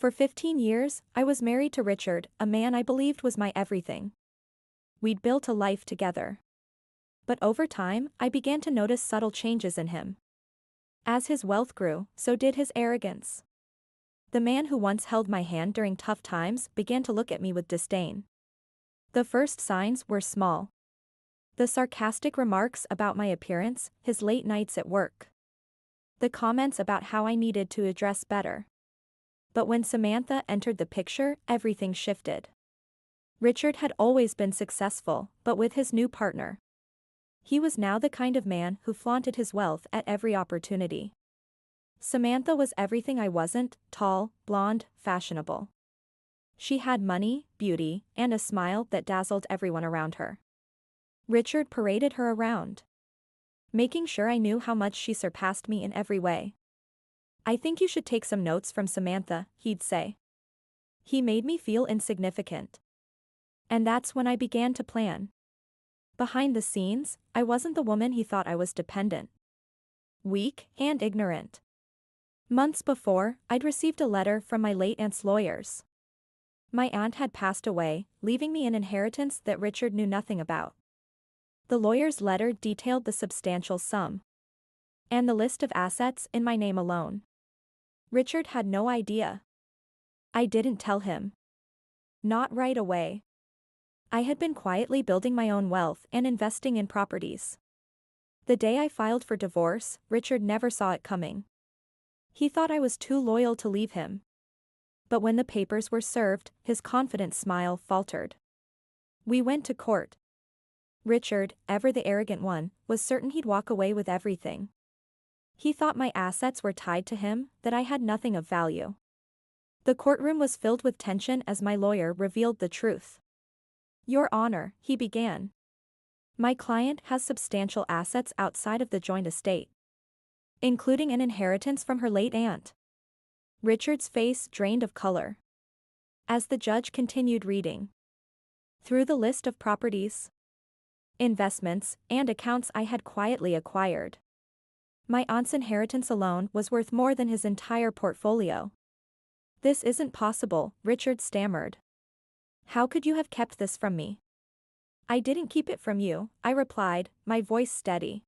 For 15 years, I was married to Richard, a man I believed was my everything. We'd built a life together. But over time, I began to notice subtle changes in him. As his wealth grew, so did his arrogance. The man who once held my hand during tough times began to look at me with disdain. The first signs were small. The sarcastic remarks about my appearance, his late nights at work. The comments about how I needed to dress better. But when Samantha entered the picture, everything shifted. Richard had always been successful, but with his new partner. He was now the kind of man who flaunted his wealth at every opportunity. Samantha was everything I wasn't: tall, blonde, fashionable. She had money, beauty, and a smile that dazzled everyone around her. Richard paraded her around, making sure I knew how much she surpassed me in every way. "I think you should take some notes from Samantha," he'd say. He made me feel insignificant. And that's when I began to plan. Behind the scenes, I wasn't the woman he thought I was: dependent, weak, and ignorant. Months before, I'd received a letter from my late aunt's lawyers. My aunt had passed away, leaving me an inheritance that Richard knew nothing about. The lawyer's letter detailed the substantial sum and the list of assets in my name alone. Richard had no idea. I didn't tell him. Not right away. I had been quietly building my own wealth and investing in properties. The day I filed for divorce, Richard never saw it coming. He thought I was too loyal to leave him. But when the papers were served, his confident smile faltered. We went to court. Richard, ever the arrogant one, was certain he'd walk away with everything. He thought my assets were tied to him, that I had nothing of value. The courtroom was filled with tension as my lawyer revealed the truth. "Your Honor," he began. "My client has substantial assets outside of the joint estate, including an inheritance from her late aunt." Richard's face drained of color as the judge continued reading through the list of properties, investments, and accounts I had quietly acquired. My aunt's inheritance alone was worth more than his entire portfolio. "This isn't possible," Richard stammered. "How could you have kept this from me?" "I didn't keep it from you," I replied, my voice steady.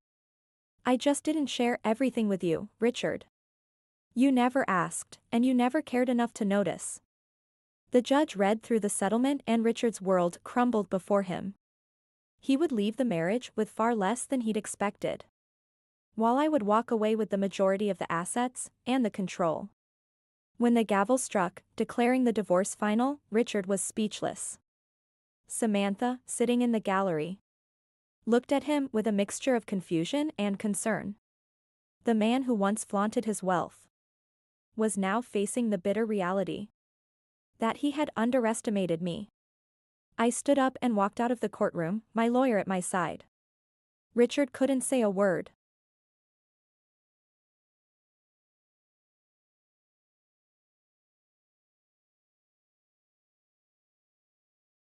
"I just didn't share everything with you, Richard. You never asked, and you never cared enough to notice." The judge read through the settlement and Richard's world crumbled before him. He would leave the marriage with far less than he'd expected, while I would walk away with the majority of the assets and the control. When the gavel struck, declaring the divorce final, Richard was speechless. Samantha, sitting in the gallery, looked at him with a mixture of confusion and concern. The man who once flaunted his wealth was now facing the bitter reality that he had underestimated me. I stood up and walked out of the courtroom, my lawyer at my side. Richard couldn't say a word.